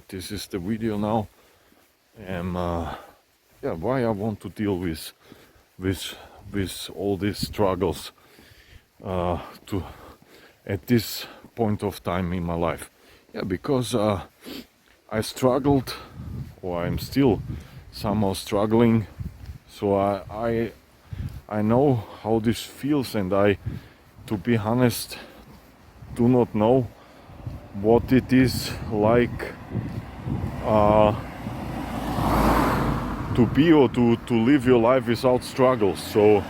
this is the video now. Yeah, why I want to deal with all these struggles to at this point of time in my life. Yeah, because I struggled, or I'm still somehow struggling. So I know how this feels, and I, to be honest, do not know what it is like to be or to live your life without struggles. So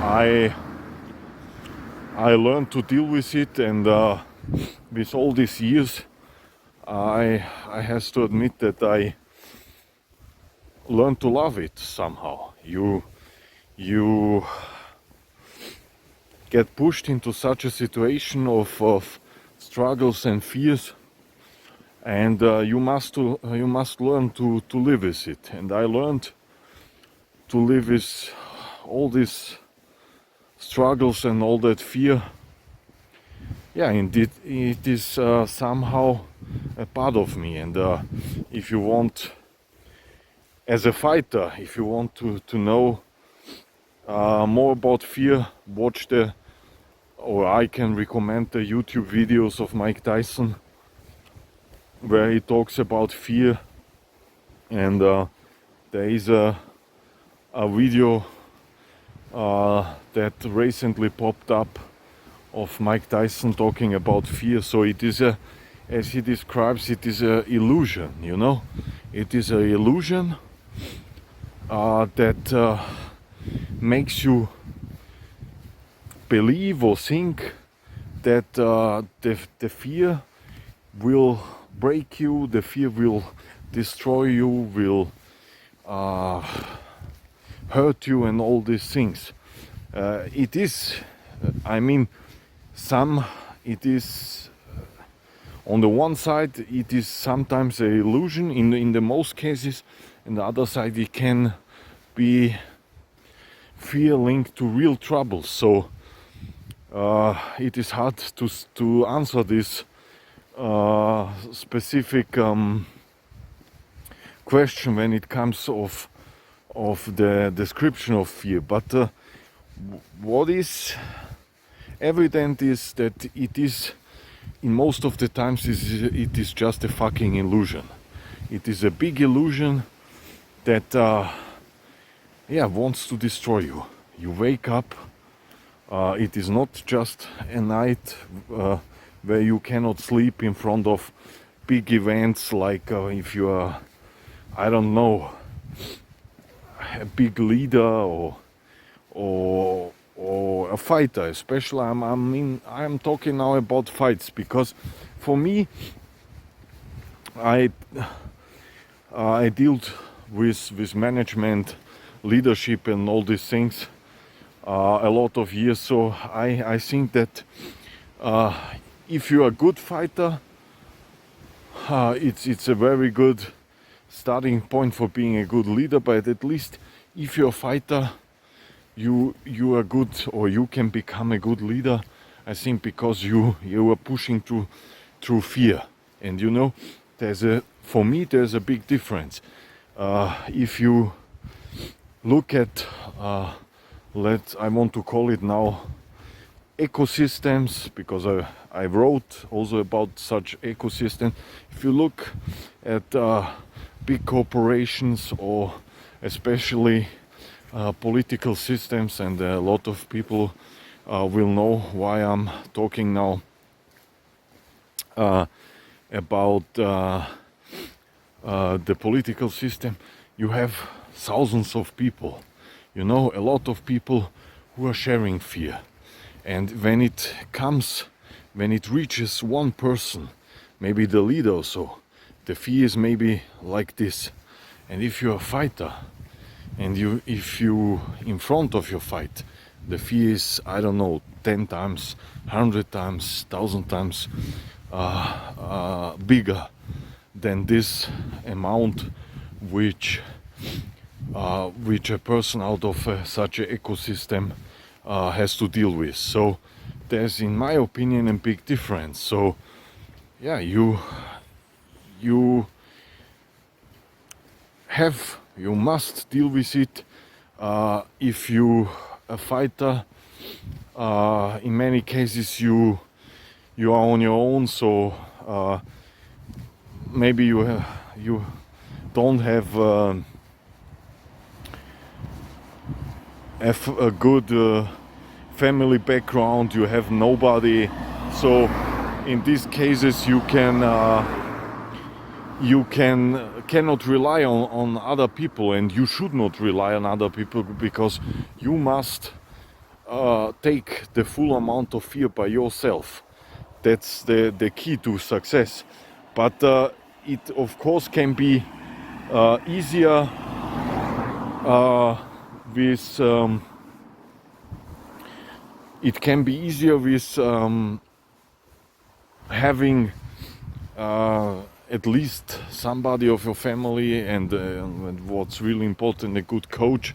I learned to deal with it, and with all these years, I have to admit that I learned to love it somehow. You get pushed into such a situation of struggles and fears, and you must learn to live with it. And I learned to live with all these struggles and all that fear. Yeah, indeed, it is somehow a part of me. And if you want, as a fighter, if you want to know more about fear, watch or I can recommend the YouTube videos of Mike Tyson, where he talks about fear. And there is a video that recently popped up of Mike Tyson talking about fear. So it is as he describes, it is an illusion, you know. It is an illusion that makes you believe or think that the fear will break you, the fear will destroy you, will hurt you, and all these things. It is, I mean, it is, on the one side, it is sometimes an illusion in the most cases, and the other side, it can be fear linked to real troubles. So it is hard to answer this specific question when it comes of the description of fear. But what is evident is that it is, in most of the times, it is just a fucking illusion. It is a big illusion that wants to destroy you. You wake up, it is not just a night where you cannot sleep in front of big events, like if you are, I don't know, a big leader or a fighter. Especially I'm talking now about fights, because for me, I dealt with management, leadership, and all these things a lot of years. So I think that if you're a good fighter, it's a very good starting point for being a good leader. But at least if you're a fighter, you are good, or you can become a good leader, I think, because you are pushing through fear. And you know, for me there's a big difference. If you look at I want to call it now ecosystems, because I wrote also about such ecosystems. If you look at big corporations, or especially political systems, and a lot of people will know why I'm talking now about the political system. You have thousands of people, you know, a lot of people who are sharing fear. And when it reaches one person, maybe the leader also, the fear is maybe like this. And if you're a fighter, and if you in front of your fight, the fear is, I don't know, 10 times, 100 times, 1,000 times bigger than this amount which a person out of such an ecosystem has to deal with. So there's, in my opinion, a big difference. So yeah, you must deal with it. If you a fighter, in many cases you are on your own, so maybe you don't have a good family background, you have nobody, so in these cases you cannot rely on other people, and you should not rely on other people, because you must take the full amount of fear by yourself. That's the key to success. But it of course can be easier with it can be easier with having at least somebody of your family, and what's really important, a good coach.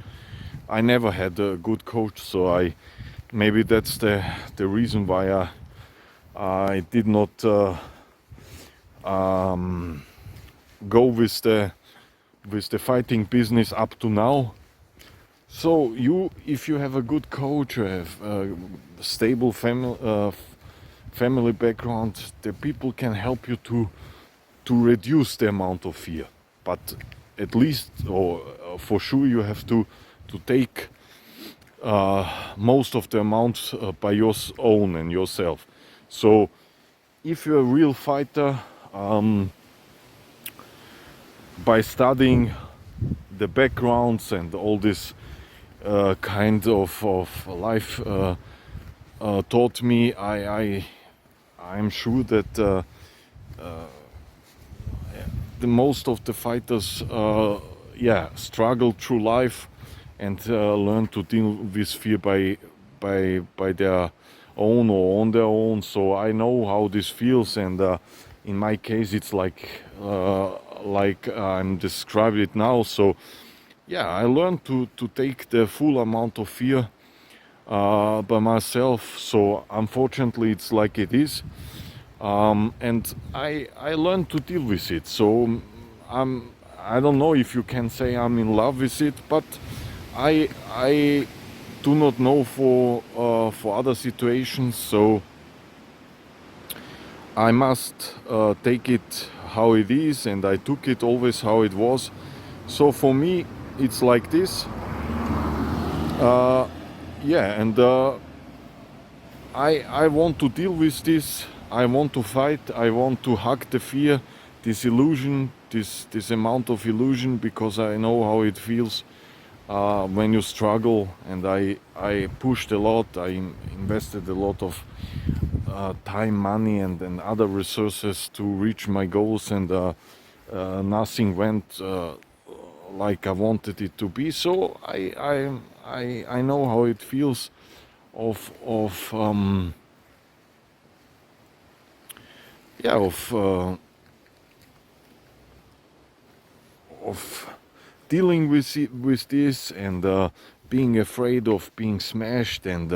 I never had a good coach, so maybe that's the reason why I did not go with the fighting business up to now. So if you have a good coach, you have a stable family background, the people can help you to reduce the amount of fear. But at least, or for sure, you have to take most of the amount by your own and yourself. So if you're a real fighter, by studying the backgrounds and all this kind of life taught me, I'm sure that the most of the fighters struggle through life and learn to deal with fear by their own or on their own. So I know how this feels, and in my case it's like I'm describing it now. So yeah, I learned to take the full amount of fear by myself. So unfortunately it's like it is, and I learned to deal with it. So I don't know if you can say I'm in love with it, but I do not know for other situations. So I must take it how it is, and I took it always how it was. So for me it's like this. And I want to deal with this. I want to fight. I want to hug the fear, this illusion, this amount of illusion, because I know how it feels when you struggle. And I pushed a lot. I invested a lot of time, money, and other resources to reach my goals, and nothing went like I wanted it to be. So I know how it feels of dealing with this, and being afraid of being smashed, and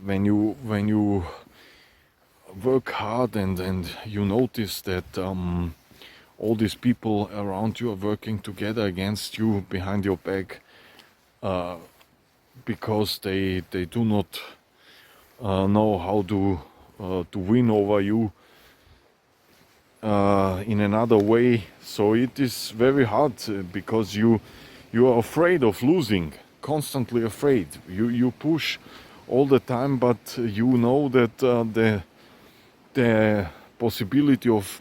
when you work hard and you notice that all these people around you are working together against you behind your back, because they do not know how to win over you in another way. So it is very hard, because you are afraid of losing, constantly afraid. You push all the time, but you know that the possibility of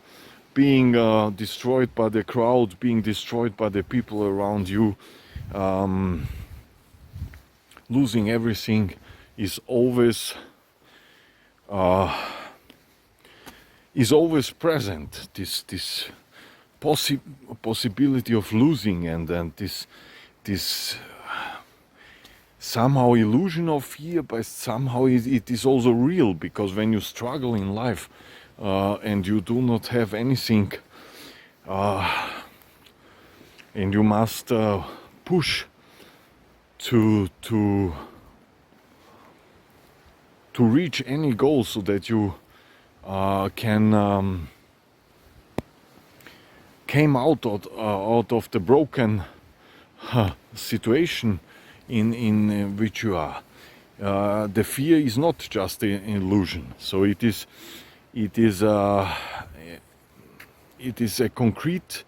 being destroyed by the crowd, being destroyed by the people around you, losing everything, is always present. This possibility of losing, and this somehow illusion of fear, but somehow it is also real, because when you struggle in life and you do not have anything, and you must push to reach any goal, so that you can came out of the broken situation in which you are. The fear is not just an illusion. So it is a concrete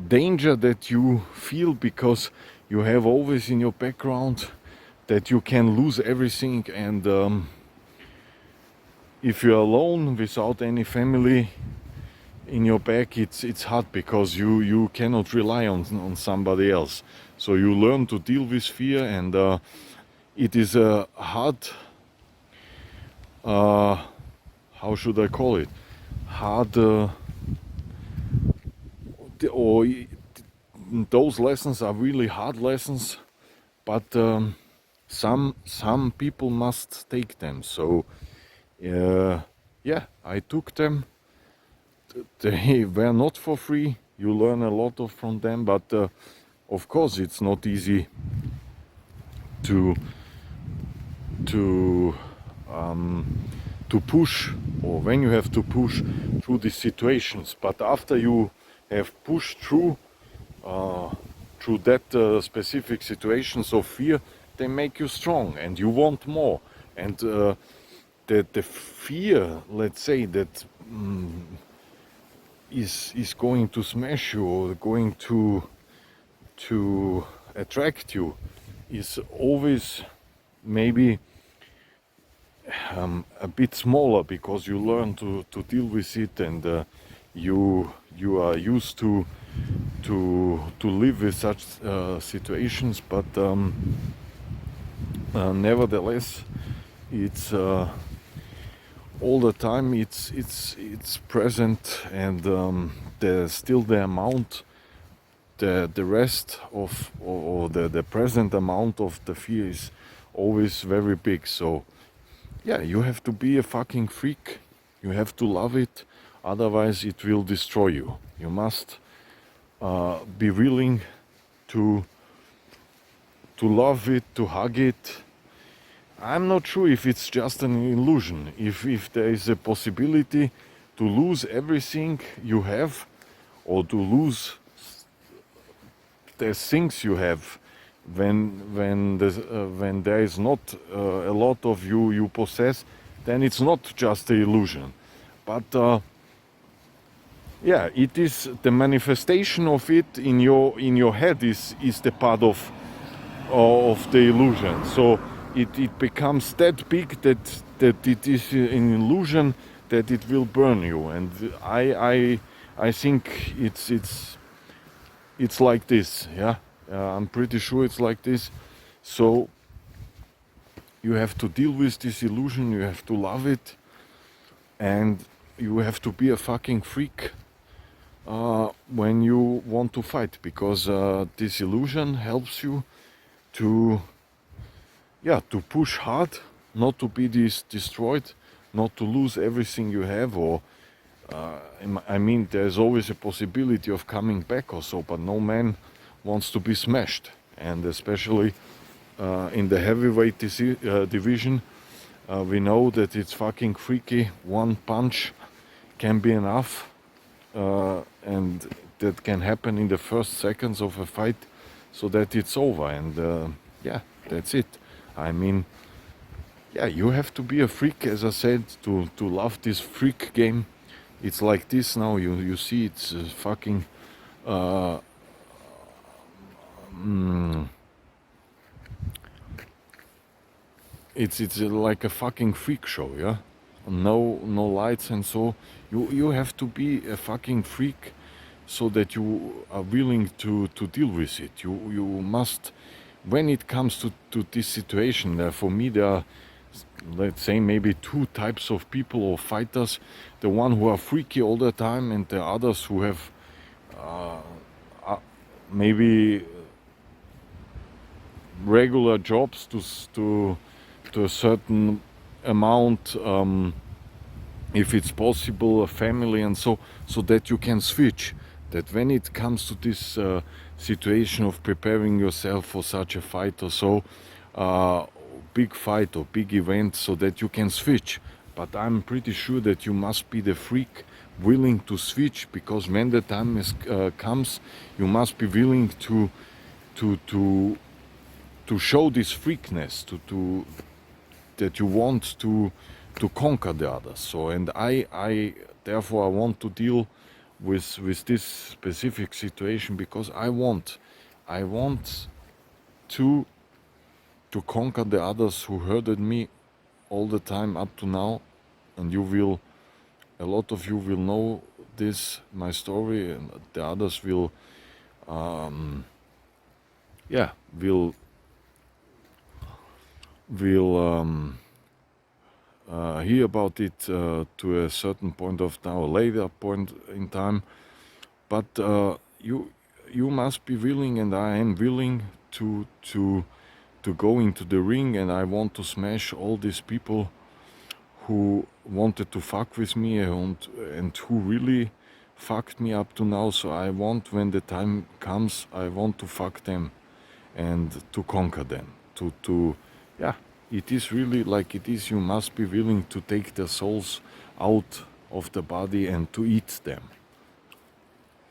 danger that you feel, because you have always in your background that you can lose everything, and if you're alone without any family in your back, it's hard, because you cannot rely on somebody else. So you learn to deal with fear, and it is a hard, how should I call it, hard, or those lessons are really hard lessons, but some people must take them. So yeah, I took them. They were not for free. You learn a lot from them, but of course it's not easy to push, or when you have to push through these situations. But after you have pushed through that specific situations of fear, they make you strong, and you want more. And the fear, let's say, that is going to smash you, or going to attract you, is always maybe a bit smaller, because you learn to deal with it, and you are used to live with such situations. But nevertheless, it's all the time it's present, and still the amount, the rest of, or the present amount of the fear is always very big. So yeah, you have to be a fucking freak. You have to love it, otherwise it will destroy you. You must be willing to love it, to hug it. I'm not sure if it's just an illusion. If there is a possibility to lose everything you have, or to lose the things you have, when there is not a lot of you possess, then it's not just an illusion. But yeah, it is the manifestation of it in your head is the part of the illusion. So it becomes that big that it is an illusion, that it will burn you. And I think it's like this. Yeah, I'm pretty sure it's like this. So you have to deal with this illusion. You have to love it, and you have to be a fucking freak when you want to fight, because this illusion helps you to push hard, not to be destroyed, not to lose everything you have, or I mean, there's always a possibility of coming back or so, but no man wants to be smashed. And especially in the heavyweight division, we know that it's fucking freaky. One punch can be enough, and that can happen in the first seconds of a fight, so that it's over. And yeah, that's it. I mean, yeah, you have to be a freak, as I said, to love this freak game. It's like this now. You see, it's fucking it's like a fucking freak show, yeah. No lights, and so you have to be a fucking freak, so that you are willing to deal with it. You must, when it comes to this situation. For me, there are, let's say, maybe two types of people or fighters: the one who are freaky all the time, and the others who have maybe regular jobs to a certain amount, if it's possible, a family, and so that you can switch. That when it comes to this situation of preparing yourself for such a fight or so, big fight or big event, so that you can switch. But I'm pretty sure that you must be the freak willing to switch, because when the time comes, you must be willing to show this freakness, that you want to conquer the others. So, and I therefore I want to deal with this specific situation, because I want to conquer the others who hurted me all the time up to now. And a lot of you will know this, my story, and the others will hear about it to a certain point of now, a later point in time. But you must be willing, and I am willing to go into the ring, and I want to smash all these people who wanted to fuck with me and who really fucked me up to now. So I want, when the time comes, I want to fuck them and to conquer them. It is really like it is. You must be willing to take their souls out of the body and to eat them.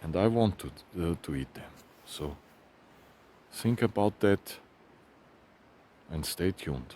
And I want to eat them. So think about that and stay tuned.